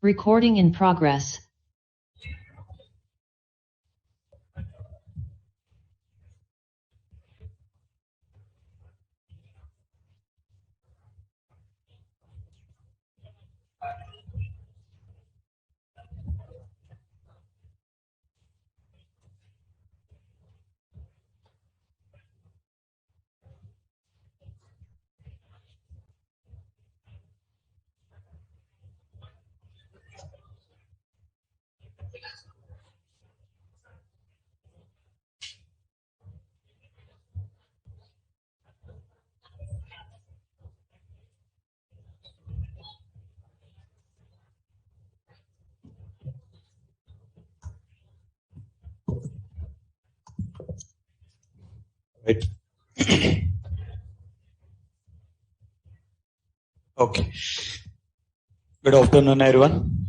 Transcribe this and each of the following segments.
Recording in progress. Right. Okay. Good afternoon, everyone.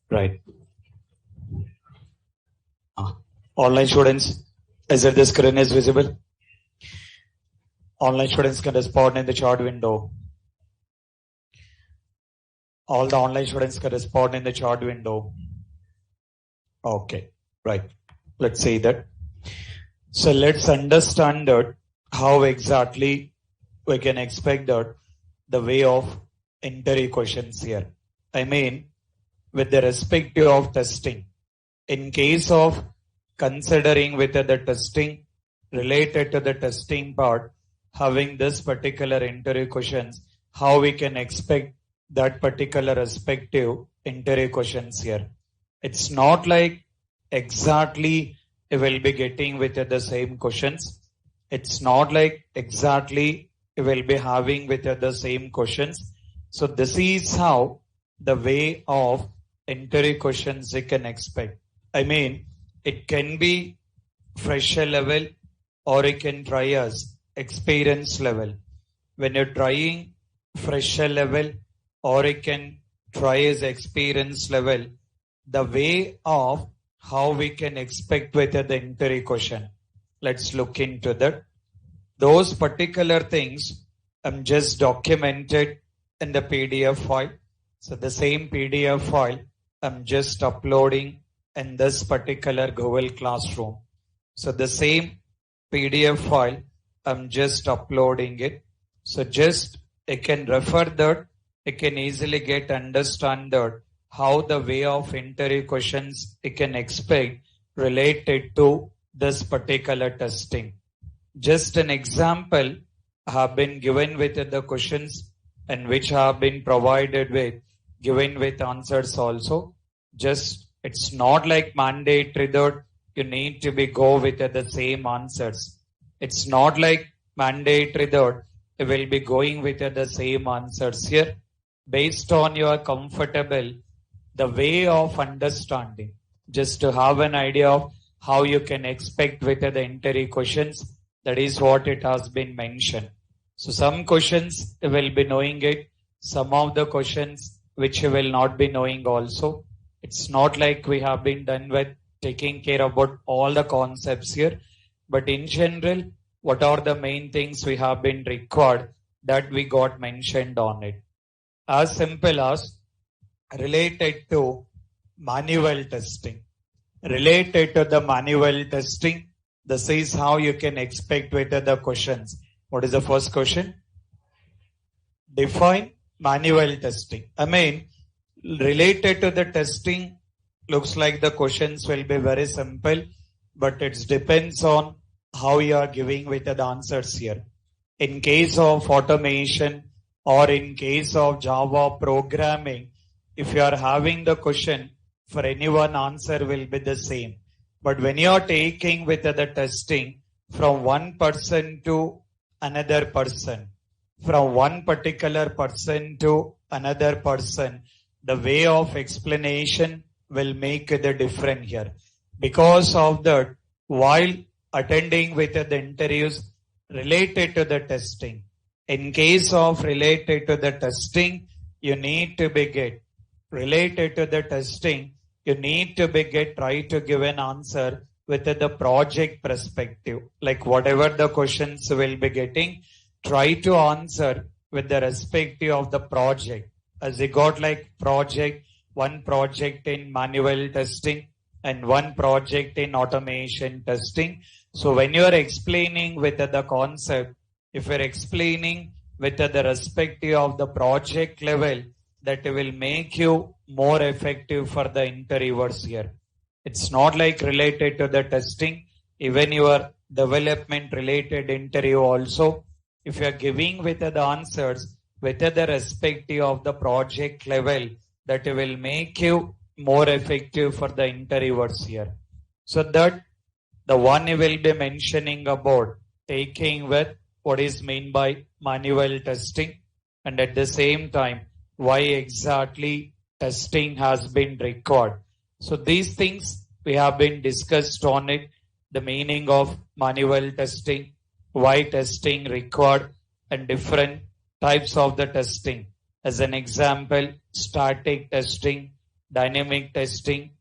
Right. Online students, is it the screen is visible? Online students can respond in the chat window. All the online students can respond in the chat window. Okay. Right. Let's say that. So let's understand that how exactly we can expect that the way of interview questions here. I mean, with the respect of testing. In case of considering whether the testing related to the testing part, having this particular interview questions, how we can expect that particular respective interview questions here. It's not like exactly we will be getting with the same questions. It's not like exactly we will be having with the same questions. So this is how the way of interview questions you can expect. I mean, it can be fresher level or it can try as experience level. When you're trying fresher level or it can try as experience level, the way of how we can expect whether the interview question. Let's look into that. Those particular things I'm just documented in the PDF file. So the same PDF file I'm just uploading in this particular Google Classroom. So the same PDF file I'm just uploading it. So just you can refer that. You can easily get understand that how the way of interview questions you can expect related to this particular testing. Just an example have been given with the questions and which have been provided with given with answers also. Just it's not like mandatory that you need to be go with the same answers. It's not like mandatory that you will be going with the same answers here. Based on your comfortable, the way of understanding, just to have an idea of how you can expect with the interview questions. That is what it has been mentioned. So some questions you will be knowing it. Some of the questions which you will not be knowing also. It's not like we have been done with taking care about all the concepts here. But in general, what are the main things we have been required that we got mentioned on it? As simple as related to manual testing. Related to the manual testing, this is how you can expect with the questions. What is the first question? Define manual testing. I mean, related to the testing, looks like the questions will be very simple, but it depends on how you are giving with the answers here. In case of automation or in case of Java programming, if you are having the question, for any one answer will be the same. But when you are taking with the testing from one person to another person, from one particular person to another person, the way of explanation will make the difference here. Because of that, while attending with the interviews related to the testing, in case of related to the testing, you need to be get related to the testing, you need to be get try to give an answer with the project perspective. Like whatever the questions will be getting, try to answer with the perspective of the project. As you got like project, one project in manual testing and one project in automation testing. So when you are explaining with the concept, if you're explaining with the respective of the project level, that will make you more effective for the interviewers here. It's not like related to the testing, even your development related interview also. If you are giving with the answers with the respective of the project level, that will make you more effective for the interviewers here. So that the one you will be mentioning about taking with what is meant by manual testing, and at the same time why exactly testing has been required. So these things we have been discussed on it, the meaning of manual testing, why testing required, and different types of the testing. As an example, static testing, dynamic testing,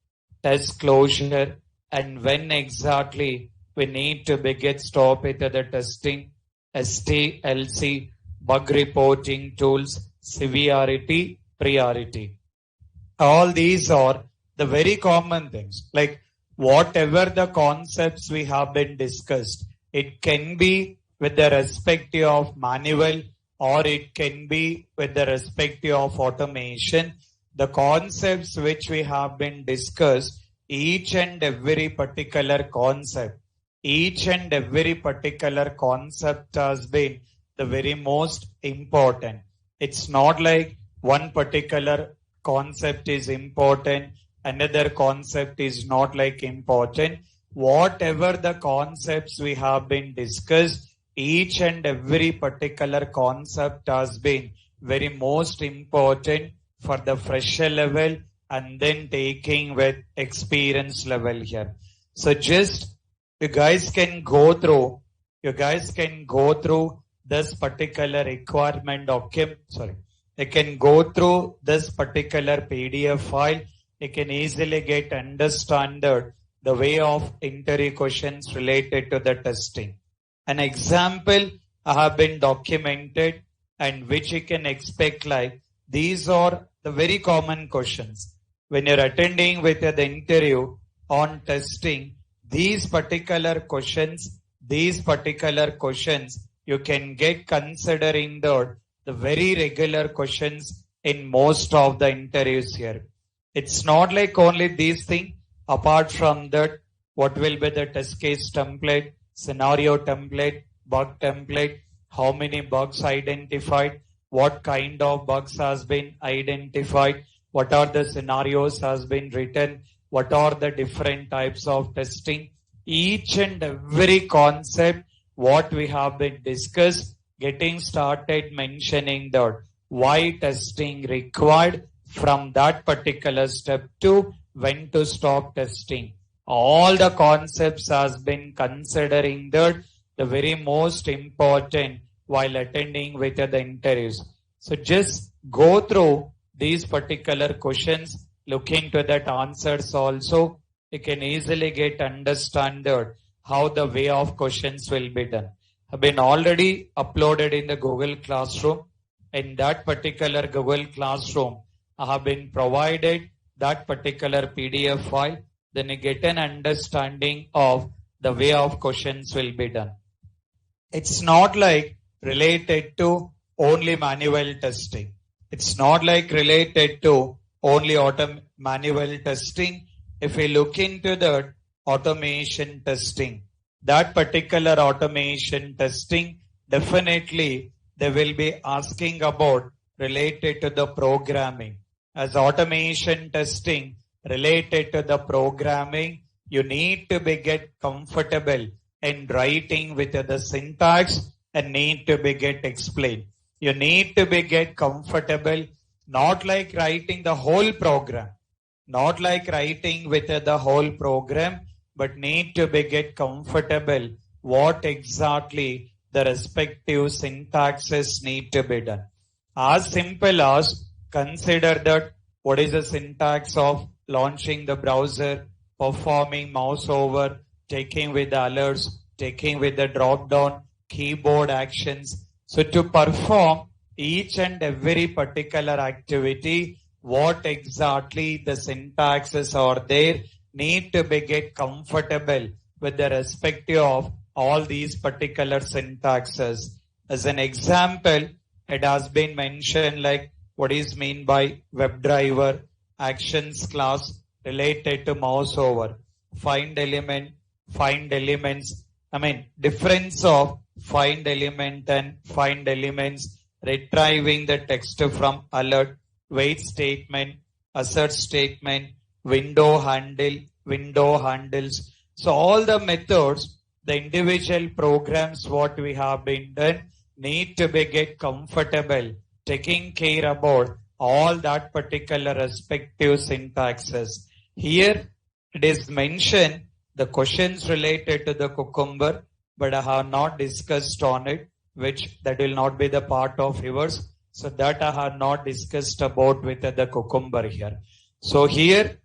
test closure, and when exactly we need to begin stop it at the testing, STLC, bug reporting tools, severity, priority. All these are the very common things. Like whatever the concepts we have been discussed, it can be with the respective of manual or it can be with the respective of automation. The concepts which we have been discussed, each and every particular concept, each and every particular concept has been the very most important. It's not like one particular concept is important, another concept is not like important. Whatever the concepts we have been discussed, each and every particular concept has been very most important for the fresher level and then taking with experience level here. So just you guys can go through this particular requirement document. You can go through this particular PDF file. You can easily get understand the way of interview questions related to the testing. An example I have been documented and which you can expect, like these are the very common questions. When you're attending with the interview on testing, these particular questions you can get considering the very regular questions in most of the interviews here. It's not like only these things. Apart from that, what will be the test case template, scenario template, bug template, how many bugs identified, what kind of bugs has been identified, what are the scenarios has been written, what are the different types of testing. Each and every concept what we have been discussed, getting started mentioning that why testing required from that particular step to when to stop testing. All the concepts has been considering that the very most important while attending with the interviews. So just go through these particular questions, look into that answers also. You can easily get understand how the way of questions will be done. Have been already uploaded in the Google Classroom. In that particular Google Classroom, I have been provided that particular PDF file. Then you get an understanding of the way of questions will be done. It's not like related to only manual testing. It's not like related to only manual testing. If we look into the automation testing, that particular automation testing, definitely they will be asking about related to the programming. As automation testing related to the programming, you need to be get comfortable in writing with the syntax and need to be get explained. You need to be get comfortable, not like writing the whole program, not like writing with the whole program, but need to be get comfortable what exactly the respective syntaxes need to be done. As simple as consider that what is the syntax of launching the browser, performing mouse over, taking with the alerts, taking with the drop down, keyboard actions. So to perform each and every particular activity, what exactly the syntaxes are there, need to be get comfortable with the respective of all these particular syntaxes. As an example, it has been mentioned like what is mean by WebDriver, actions class related to mouse over, find element, find elements. Difference of find element and find elements, retrieving the text from alert, wait statement, assert statement, window handle, window handles. So all the methods, the individual programs what we have been done need to be get comfortable taking care about all that particular respective syntaxes. Here it is mentioned the questions related to the Cucumber, but I have not discussed on it, which that will not be the part of yours. So that I have not discussed about with the Cucumber here. So here,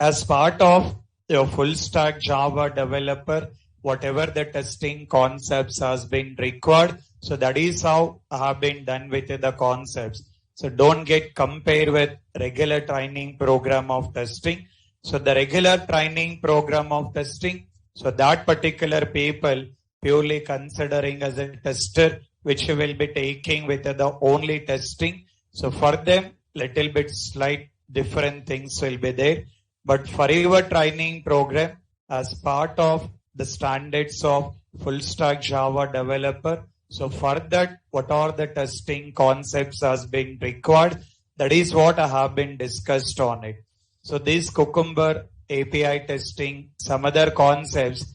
as part of your full stack Java developer, whatever the testing concepts has been required, so that is how I have been done with the concepts. So don't get compared with regular training program of testing. So the regular training program of testing, so that particular people purely considering as a tester, which you will be taking with the only testing. So for them, little bit slight different things will be there. But for your training program, as part of the standards of full stack Java developer, so for that, what are the testing concepts has been required? That is what I have been discussed on it. So this Cucumber API testing, some other concepts,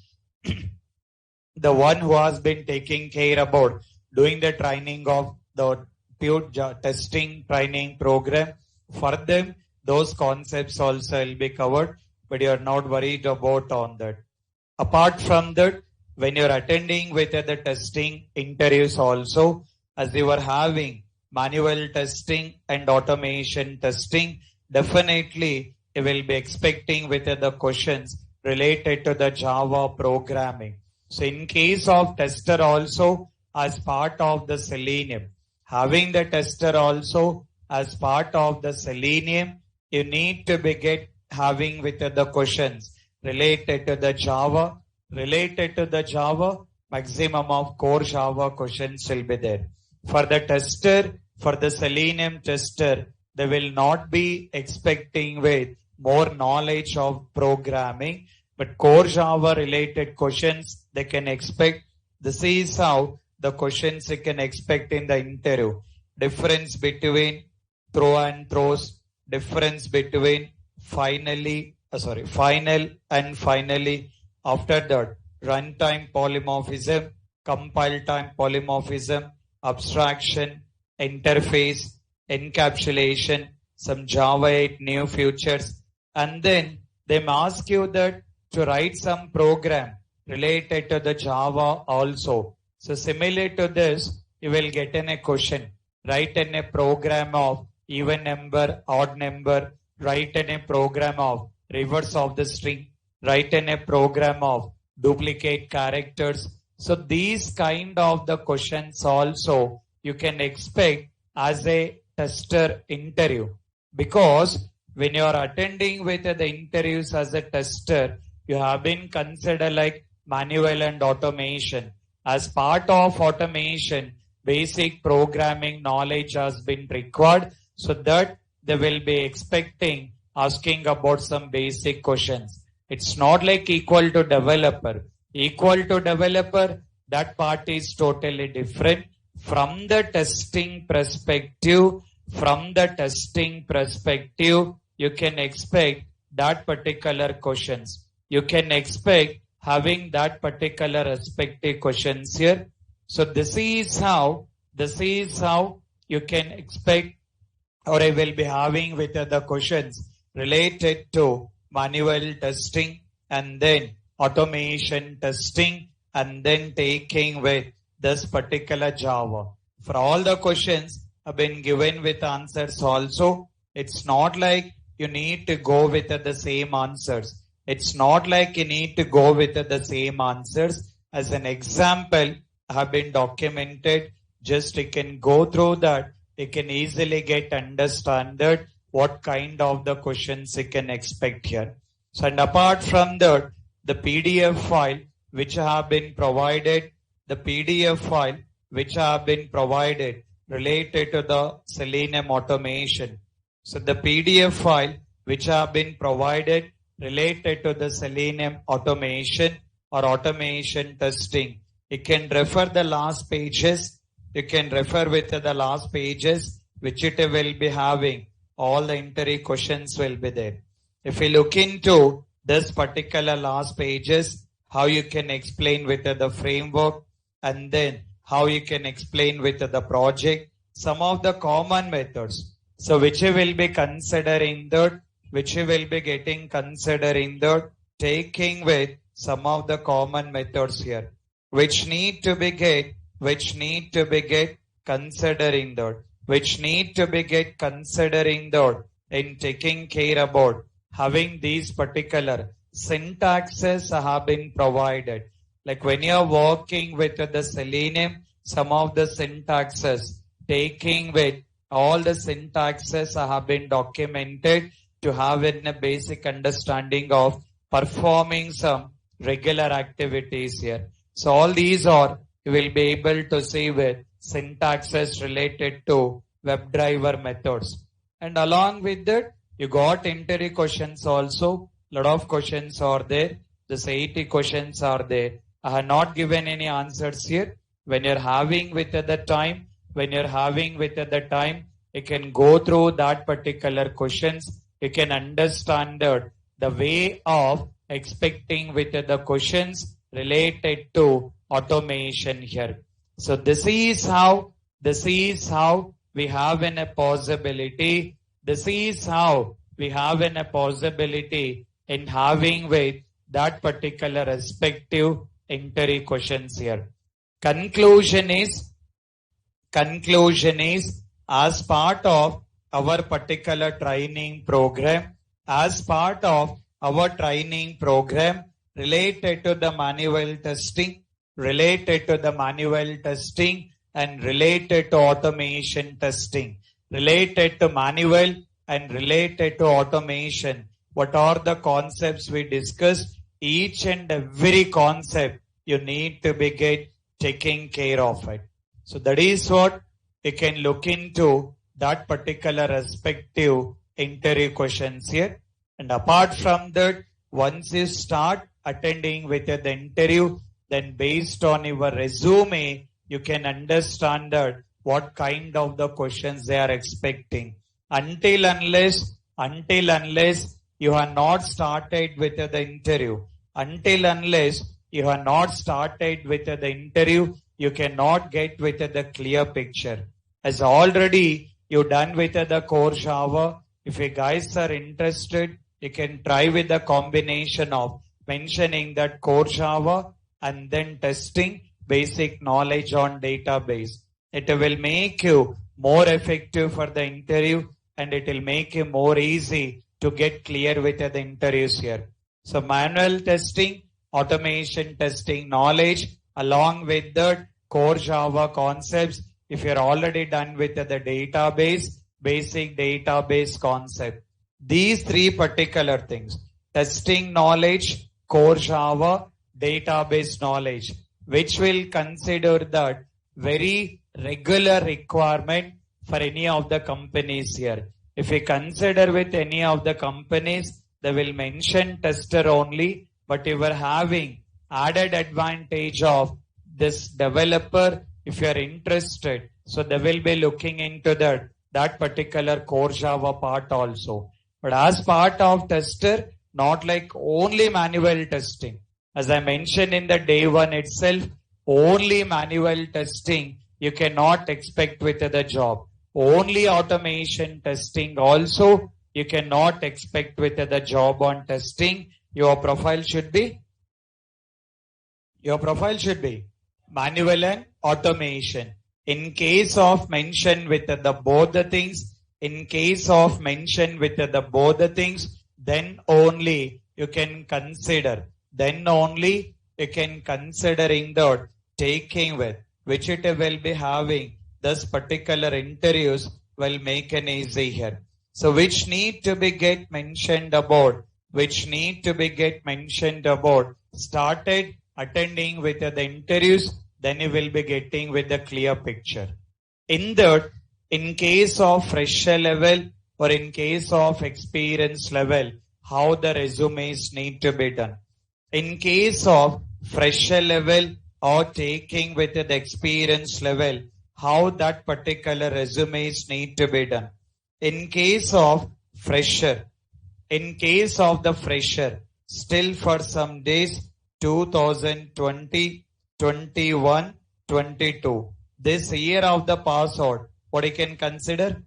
the one who has been taking care about doing the training of the pure testing training program, for them, those concepts also will be covered, but you are not worried about on that. Apart from that, when you're attending with the testing interviews also, as you are having manual testing and automation testing, definitely you will be expecting with the questions related to the Java programming. So in case of tester also, as part of the Selenium, having the tester also as part of the Selenium, you need to be having with the questions related to the Java. Related to the Java, maximum of core Java questions will be there. For the tester, for the Selenium tester, they will not be expecting with more knowledge of programming, but core Java related questions they can expect. This is how the questions you can expect in the interview. Difference between throw and throws, difference between final and finally. After that, runtime polymorphism, compile time polymorphism, abstraction, interface, encapsulation, some Java 8 new features, and then they ask you that to write some program related to the Java also. So similar to this, you will get in a question, write in a program of even number, odd number, write in a program of reverse of the string, write in a program of duplicate characters. So these kind of the questions also you can expect as a tester interview, because when you are attending with the interviews as a tester, you have been considered like manual and automation. As part of automation, basic programming knowledge has been required, so that they will be expecting asking about some basic questions. It's not like equal to developer. Equal to developer, that part is totally different. From the testing perspective, you can expect that particular questions. You can expect having that particular respective questions here. So this is how you can expect, or I will be having with the questions related to manual testing and then automation testing and then taking with this particular Java. For all the questions have been given with answers also. It's not like you need to go with the same answers. It's not like you need to go with the same answers. As an example, have been documented. Just you can go through that. You can easily get understand that what kind of the questions you can expect here. So, and apart from that, the PDF file which have been provided, related to the Selenium automation. So the PDF file which have been provided related to the Selenium automation or automation testing. You can refer the last pages. You can refer with the last pages which it will be having. All the interview questions will be there. If you look into this particular last pages, how you can explain with the framework, and then how you can explain with the project, some of the common methods. So which you will be considering that, which you will be getting considering that, taking with some of the common methods here, which need to be get considering that, in taking care about having these particular syntaxes have been provided. Like when you are working with the Selenium, some of the syntaxes, taking with all the syntaxes have been documented to have a basic understanding of performing some regular activities here. So all these are, you will be able to see with syntaxes related to WebDriver methods. And along with that, you got interview questions also. Lot of questions are there. This 80 questions are there. I have not given any answers here. When you're having with the time, you can go through that particular questions. You can understand the way of expecting with the questions related to automation here. So this is how we have a possibility. This is how we have a possibility in having with that particular respective interview questions here. Conclusion is as part of our particular training program, related to the manual testing, and related to automation testing, related to manual and related to automation. What are the concepts we discussed? Each and every concept you need to be taking care of it. So that is what you can look into that particular respective interview questions here. And apart from that, once you start attending with the interview, then based on your resume, you can understand that what kind of the questions they are expecting. Until unless you have not started with the interview, you cannot get with the clear picture. As already you done with the core Java, if you guys are interested, you can try with the combination of mentioning that core Java and then testing basic knowledge on database. It will make you more effective for the interview, and it will make you more easy to get clear with the interviews here. So manual testing, automation testing knowledge, along with the core Java concepts. If you're already done with the database, basic database concept, these three particular things, testing knowledge, core Java, database knowledge, which will consider that very regular requirement for any of the companies here. If you consider with any of the companies, they will mention tester only, but you are having added advantage of this developer if you are interested. So they will be looking into that particular core Java part also. But as part of tester, not like only manual testing. As I mentioned in the day one itself, only manual testing you cannot expect with the job. Only automation testing also you cannot expect with the job on testing. Your profile should be manual and automation. In case of mention with the both the things, then only you can consider. Considering that taking with which it will be having this particular interviews will make an easy here. So which need to be get mentioned about, started attending with the interviews, then you will be getting with the clear picture. In that, in case of fresher level or in case of experience level, how the resumes need to be done. In case of fresher level or taking with the experience level, how that particular resumes need to be done. In case of fresher, still for some days, 2020, 21, 22. This year of the pass out, what you can consider?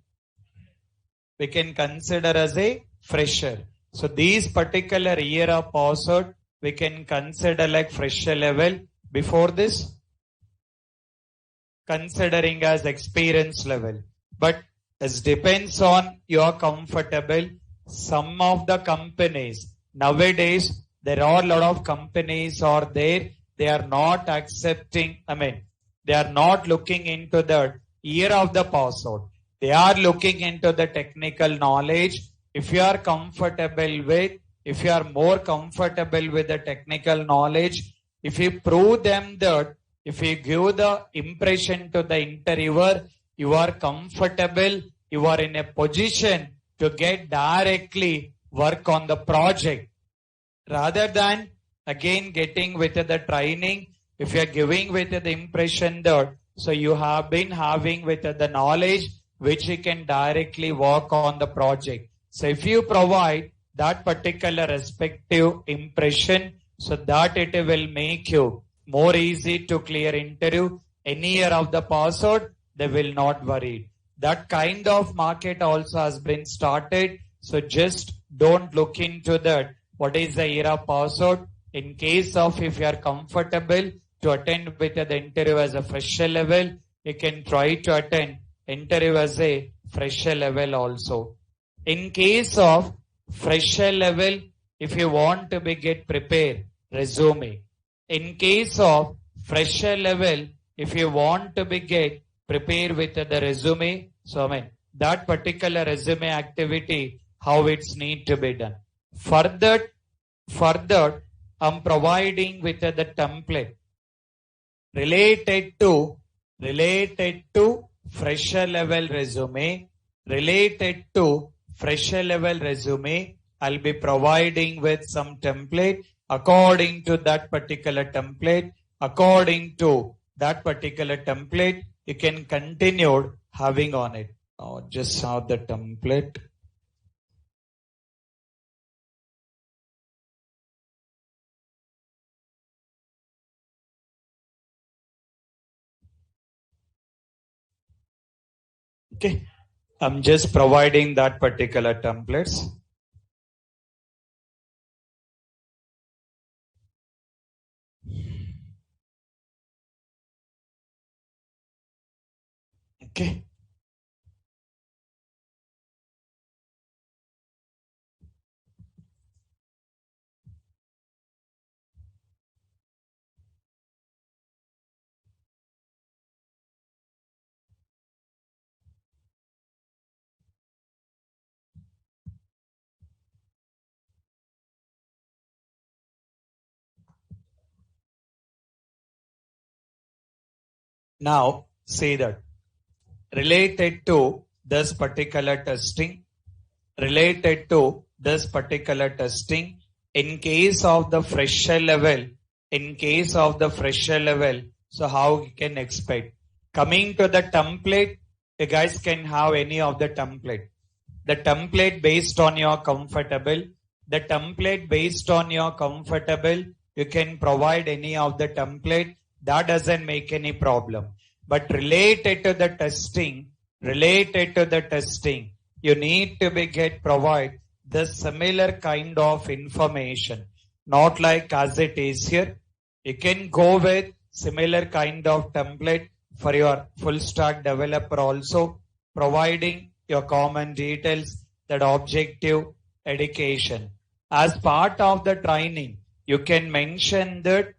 We can consider as a fresher. So these particular year of pass out, we can consider like fresher level. Before this, considering as experience level. But it depends on your comfortable. Some of the companies, nowadays, there are a lot of companies are there. They are not accepting, they are not looking into the year of the pass out. They are looking into the technical knowledge. If you are comfortable with, if you are more comfortable with the technical knowledge, if you prove them that, if you give the impression to the interviewer, you are comfortable, you are in a position to get directly work on the project. Rather than again getting with the training, if you are giving with the impression that, so you have been having with the knowledge which you can directly work on the project. So if you provide that particular respective impression, so that it will make you more easy to clear interview. Any year of the pass out, they will not worry. That kind of market also has been started. So just don't look into that. What is the year of pass out? In case of if you are comfortable to attend with the interview as a fresher level, you can try to attend interview as a fresher level also. In case of fresher level, if you want to be get prepared, resume. In case of fresher level, if you want to be get prepared with the resume, so that particular resume activity, how it's need to be done. Further, I'm providing with the template related to fresher level resume, I'll be providing with some template. According to that particular template, you can continue having on it. Just have the template. Okay, I'm just providing that particular templates. Okay. Now, say that related to this particular testing, in case of the fresher level, so how you can expect? Coming to the template, you guys can have any of the template. The template based on your comfortable, you can provide any of the template. That doesn't make any problem. But related to the testing, you need to be provide the similar kind of information. Not like as it is here. You can go with similar kind of template for your full stack developer also, providing your common details, that objective, education. As part of the training, you can mention that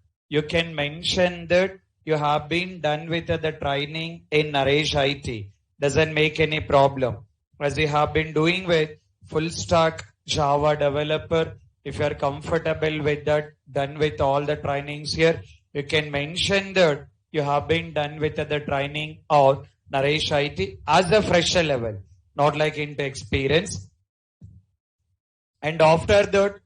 you have been done with the training in Naresh IT. Doesn't make any problem. as you have been doing with full stack Java developer. If you are comfortable with that, done with all the trainings here, you can mention that you have been done with the training or Naresh IT as a fresher level, not like into experience. And after that,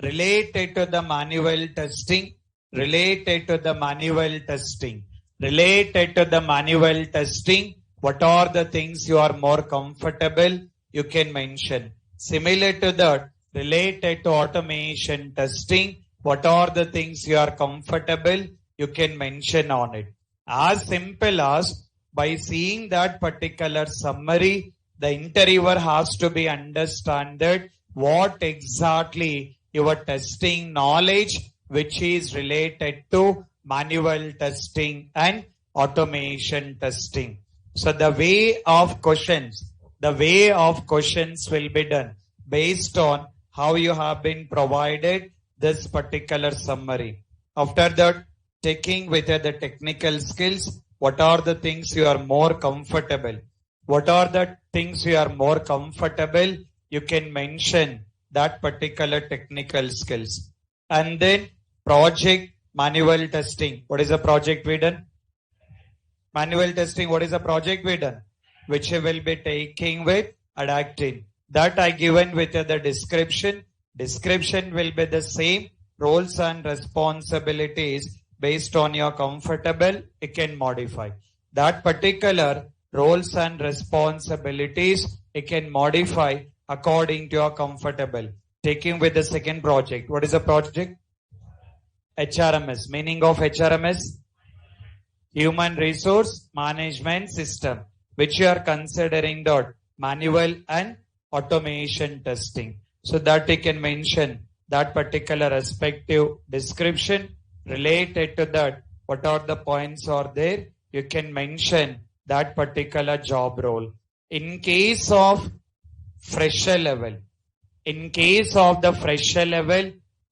related to the manual testing, related to the manual testing, related to the manual testing, what are the things you are more comfortable, you can mention. Similar to that, related to automation testing, what are the things you are comfortable, you can mention on it. As simple as by seeing that particular summary, the interviewer has to be understand that what exactly your testing knowledge, which is related to manual testing and automation testing. So the way of questions will be done based on how you have been provided this particular summary. After that, taking with the technical skills, what are the things you are more comfortable? What are the things you are more comfortable? You can mention that particular technical skills. And then project manual testing. What is a project we done? Manual testing, what is a project we done? Which you will be taking with adapting. That I given with the description. Description will be the same. Roles and responsibilities based on your comfortable, you can modify. That particular roles and responsibilities, you can modify according to your comfortable. Taking with the second project. What is a project? HRMS. Meaning of HRMS? Human Resource Management System, which you are considering the manual and automation testing. So that you can mention that particular respective description related to that. What are the points are there? You can mention that particular job role. In case of fresher level,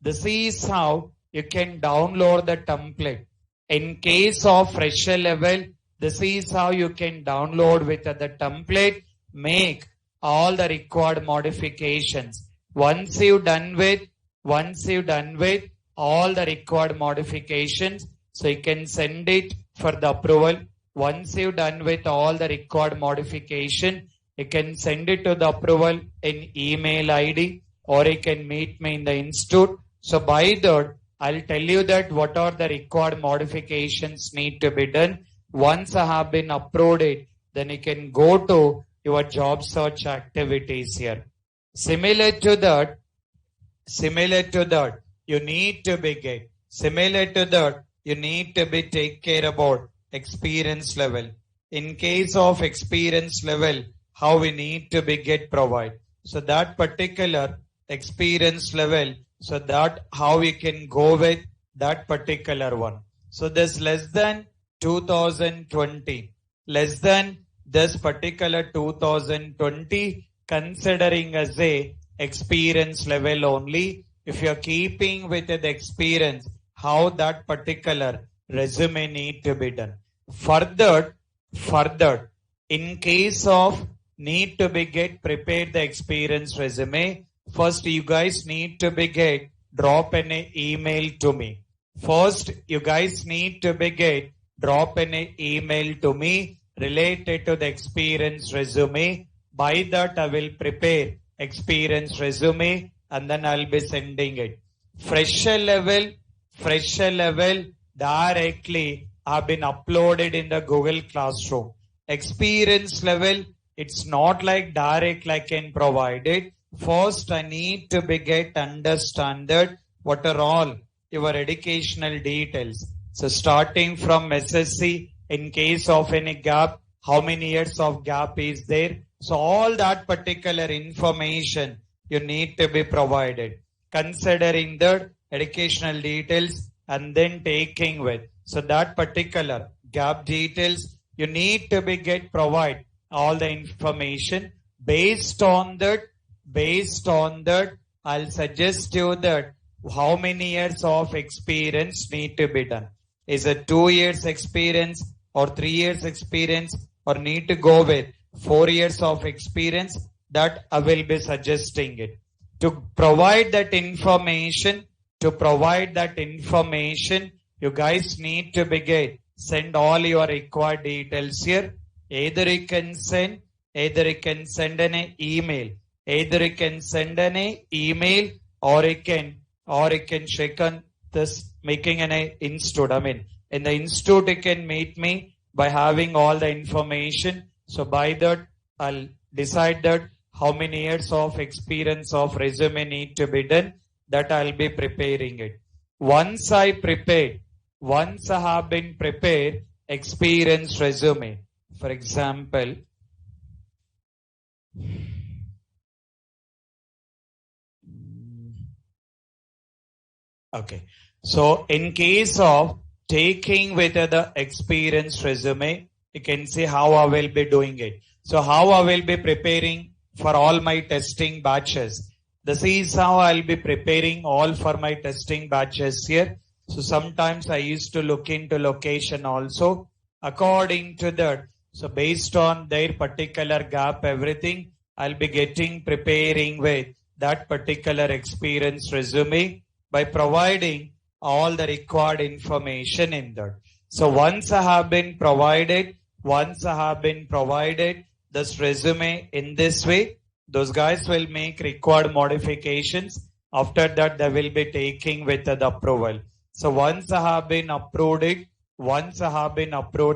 this is how you can download the template. In case of fresher level, this is how you can download with the template, make all the required modifications. Once you've done with all the required modifications, so you can send it for the approval. Once you've done with all the required modification, you can send it to the approval in email ID, or you can meet me in the institute. So by that, I'll tell you that what are the required modifications need to be done. Once I have been approved it, then you can go to your job search activities here. Similar to that, you need to be get. Similar to that, you need to be take care about experience level. In case of experience level, how we need to be get provide. So that particular experience level, so that how we can go with that particular one. So this less than 2020, less than this particular 2020, considering as a experience level only. If you're keeping with the experience, how that particular resume need to be done. Further, in case of need to be get prepared the experience resume, first you guys need to be get drop an email to me. First, you guys need to be get drop an email to me related to the experience resume. By that, I will prepare experience resume and then I'll be sending it. Fresher level, directly have been uploaded in the Google Classroom. Experience level, it's not like direct like can provide it. First, I need to be get understand that what are all your educational details. So starting from SSC, in case of any gap, how many years of gap is there? So all that particular information you need to be provided. Considering the educational details and then taking with. So that particular gap details, you need to be get provide all the information. Based on that, I'll suggest you that how many years of experience need to be done. Is it 2 years experience or 3 years experience, or need to go with 4 years of experience, that I will be suggesting it. To provide that information, you guys need to begin. Send all your required details here. Either you can send an email. Or you can check on this making an institute. I mean, in the institute you can meet me by having all the information. So by that, I'll decide that how many years of experience of resume need to be done, that I'll be preparing it. Once I have been prepared experience resume. For example, okay. So in case of taking with the experience resume, you can see how I will be doing it. So how I will be preparing for all my testing batches. This is how I'll be preparing all for my testing batches here. So sometimes I used to look into location also. According to that, so based on their particular gap, everything, I'll be preparing with that particular experience resume by providing all the required information in that. So once I have been provided this resume in this way, those guys will make required modifications. After that, they will be taking with the approval. So once I have been approved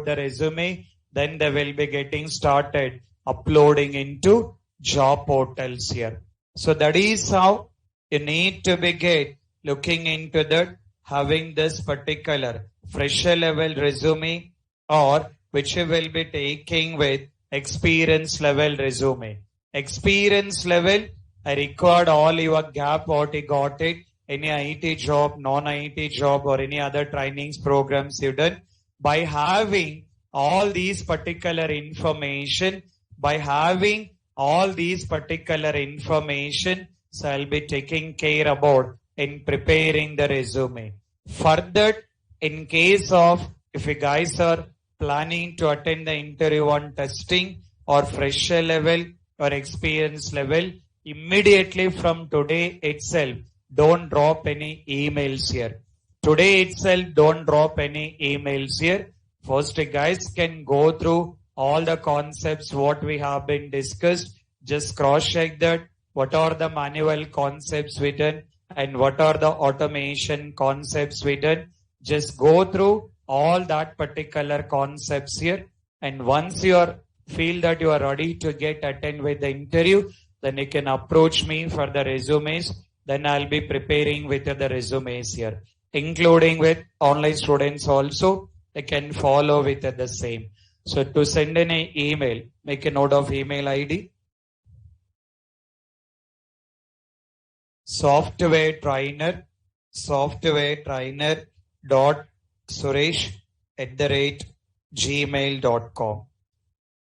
the resume, then they will be getting started uploading into job portals here. So that is how you need to begin looking into that, having this particular fresher level resume, or which you will be taking with experience level resume. Experience level, I required all your gap what you got it, any IIT job, non-IIT job, or any other trainings programs you done. By having all these particular information, so I'll be taking care about in preparing the resume. Further, in case of if you guys are planning to attend the interview on testing or fresher level or experience level, immediately from today itself, don't drop any emails here. First, you guys can go through all the concepts what we have been discussed. Just cross-check that what are the manual concepts we done and what are the automation concepts we done. Just go through all that particular concepts here. And once you feel that you are ready to attend with the interview, then you can approach me for the resumes. Then I'll be preparing with the resumes here, including with online students also. They can follow with the same. So to send an email, make a note of email ID. Software trainer dot suresh@gmail.com.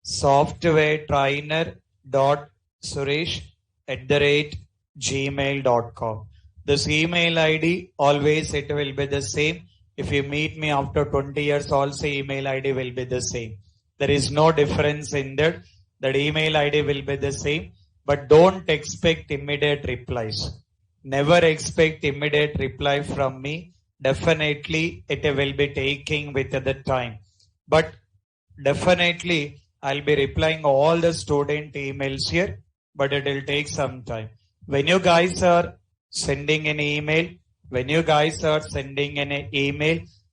Software trainer dot suresh@gmail.com. This email ID, always it will be the same. If you meet me after 20 years also, email ID will be the same. There is no difference in that. That email ID will be the same. But don't expect immediate replies. Never expect immediate reply from me. Definitely it will be taking with the time. But definitely I'll be replying all the student emails here. But it will take some time. When you guys are sending an email,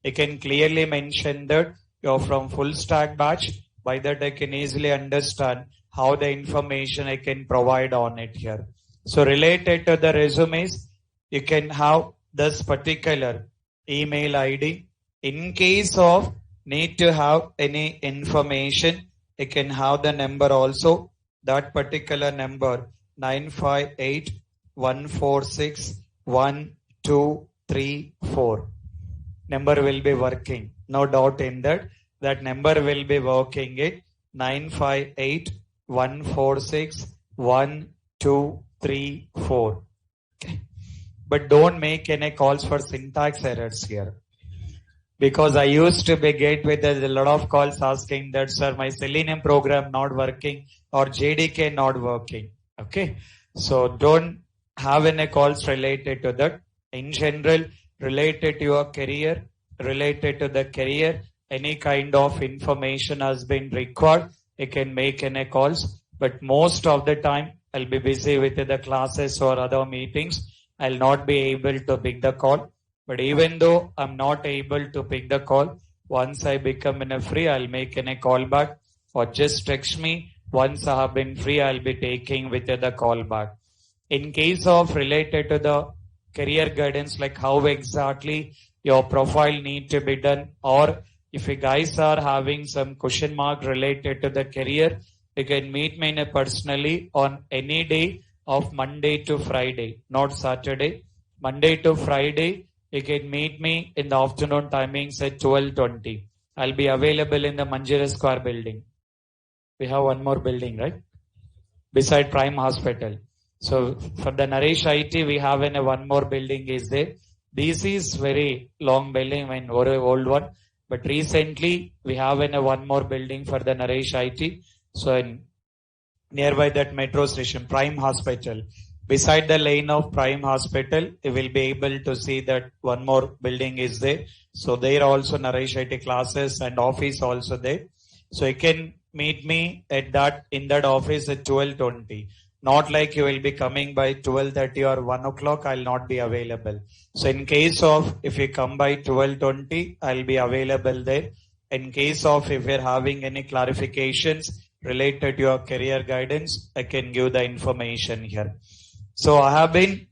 you can clearly mention that you're from full stack batch. By that I can easily understand how the information I can provide on it here. So related to the resumes, you can have this particular email ID. In case of need to have any information, you can have the number also. That particular number 958-146-1234. Number will be working. No doubt in that. That number will be working it. 958-146-1234. Okay. But don't make any calls for syntax errors here. Because I used to be get with a lot of calls asking that, sir, my Selenium program not working or JDK not working. Okay. So don't have any calls related to that. In general, related to your career, related to the career, any kind of information has been required, you can make any calls. But most of the time, I'll be busy with the classes or other meetings. I'll not be able to pick the call. But even though I'm not able to pick the call, once I become in a free, I'll make a call back or just text me. Once I have been free, I'll be taking with the call back. In case of related to the career guidance, like how exactly your profile need to be done, or if you guys are having some question mark related to the career, you can meet me personally on any day of Monday to Friday, not Saturday. Monday to Friday, you can meet me in the afternoon timings at 12:20. I'll be available in the Manjira Square building. We have one more building, right? Beside Prime Hospital. So for the Naresh IT, we have one more building is there. This is very long building, very old one. But recently, we have one more building for the Naresh IT. So in nearby that metro station, Prime Hospital. Beside the lane of Prime Hospital, you will be able to see that one more building is there. So there also Naresh IT classes and office also there. So you can meet me at in that office at 12:20. Not like you will be coming by 12:30 or 1 o'clock, I'll not be available. So in case of if you come by 12:20, I'll be available there. In case of if you're having any clarifications related to your career guidance, I can give the information here. So I have been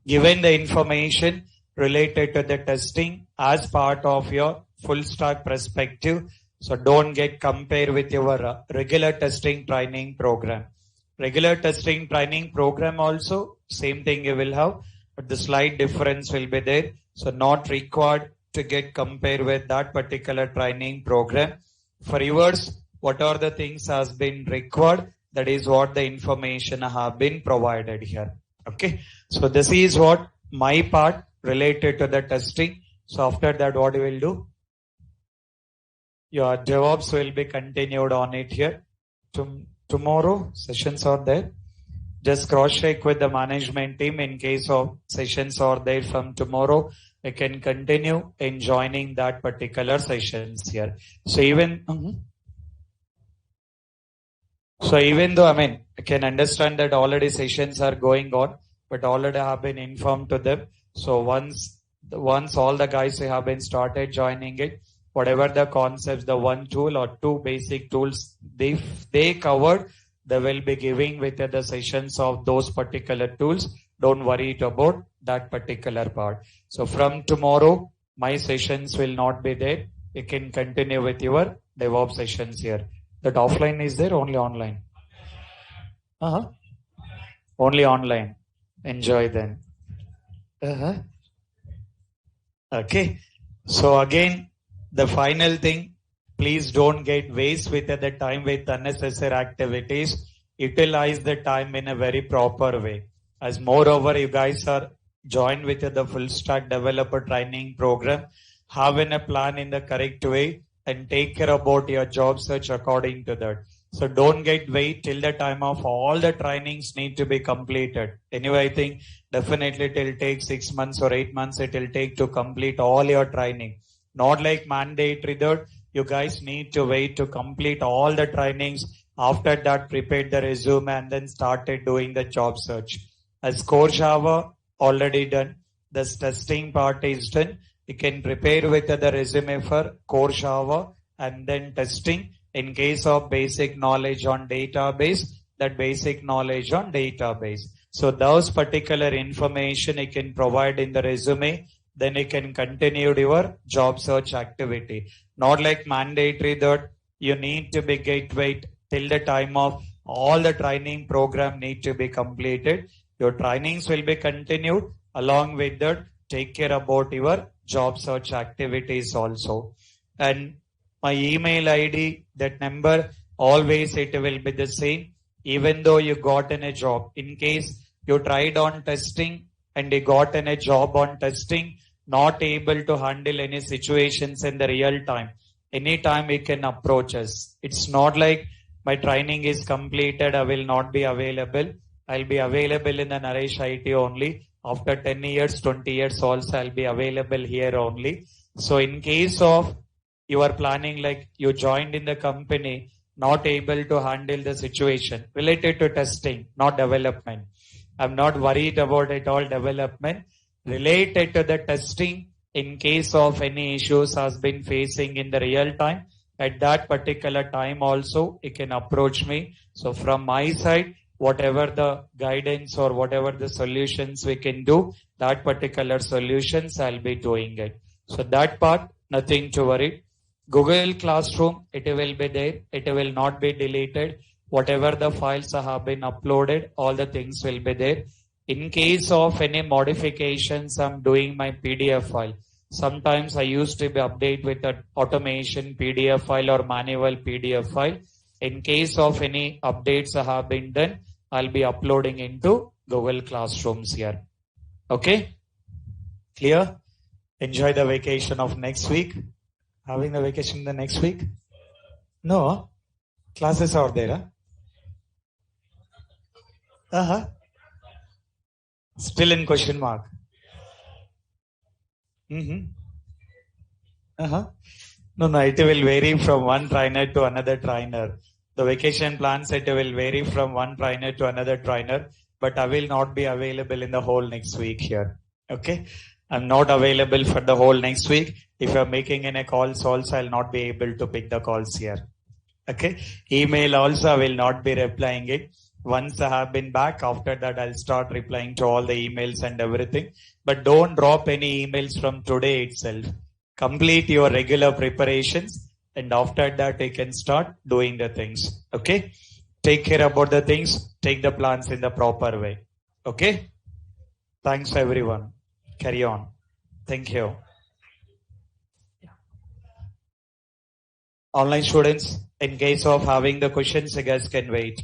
given the information related to the testing as part of your full stack perspective. So don't get compared with your regular testing training program. Regular testing training program also, same thing you will have, but the slight difference will be there. So not required to get compared with that particular training program. For yours, what are the things has been required? That is what the information have been provided here. Okay. So this is what my part related to the testing. So after that, what you will do? Your DevOps will be continued on it here. Tomorrow sessions are there. Just cross check with the management team in case of sessions are there from tomorrow. I can continue in joining that particular sessions here. So even though, I can understand that already sessions are going on, but already have been informed to them. So once all the guys who have been started joining it, whatever the concepts, the one tool or two basic tools they covered, they will be giving with the sessions of those particular tools. Don't worry about that particular part. So from tomorrow, my sessions will not be there. You can continue with your DevOps sessions here. That offline is there, only online? Only online. Enjoy then. Okay. So again, the final thing, please don't get waste with the time with unnecessary activities. Utilize the time in a very proper way. As moreover, you guys are joined with the full stack developer training program, have a plan in the correct way and take care about your job search according to that. So don't wait till the time of all the trainings need to be completed. Anyway, I think definitely it will take 6 months or 8 months it will take to complete all your training. Not like mandatory that you guys need to wait to complete all the trainings. After that, prepared the resume and then started doing the job search. As Core Java already done, this testing part is done. You can prepare with the resume for Core Java and then testing. In case of basic knowledge on database, that basic knowledge on database. So those particular information you can provide in the resume, then you can continue your job search activity. Not like mandatory that you need to be wait till the time of all the training program need to be completed. Your trainings will be continued. Along with that, take care about your job search activities also. And my email ID, that number, always it will be the same. Even though you got in a job, in case you tried on testing and you got in a job on testing, not able to handle any situations in the real time, anytime he can approach us. It's not like my training is completed, I will not be available. I'll be available in the Naresh IT only. After 10 years, 20 years also, I'll be available here only. So in case of you are planning like you joined in the company, not able to handle the situation related to testing, not development. I'm not worried about it all development. Related to the testing, in case of any issues has been facing in the real time, at that particular time also, you can approach me. So from my side, whatever the guidance or whatever the solutions we can do, that particular solutions, I'll be doing it. So that part, nothing to worry. Google Classroom, it will be there. It will not be deleted. Whatever the files have been uploaded, all the things will be there. In case of any modifications, I'm doing my PDF file. Sometimes I used to be update with an automation PDF file or manual PDF file. In case of any updates have been done, I'll be uploading into Google Classrooms here. Okay? Clear? Enjoy the vacation of next week. Having the vacation the next week? No? Classes are there, huh? Still in question mark. No, it will vary from one trainer to another trainer. The vacation plans, it will vary from one trainer to another trainer, but I will not be available in the whole next week here. Okay? I'm not available for the whole next week. If you're making any calls also, I'll not be able to pick the calls here. Okay? Email also, I will not be replying it. Once I have been back, after that, I'll start replying to all the emails and everything. But don't drop any emails from today itself. Complete your regular preparations, and after that, you can start doing the things. Okay? Take care about the things. Take the plans in the proper way. Okay? Thanks, everyone. Carry on. Thank you. Online students, in case of having the questions, you guys can wait.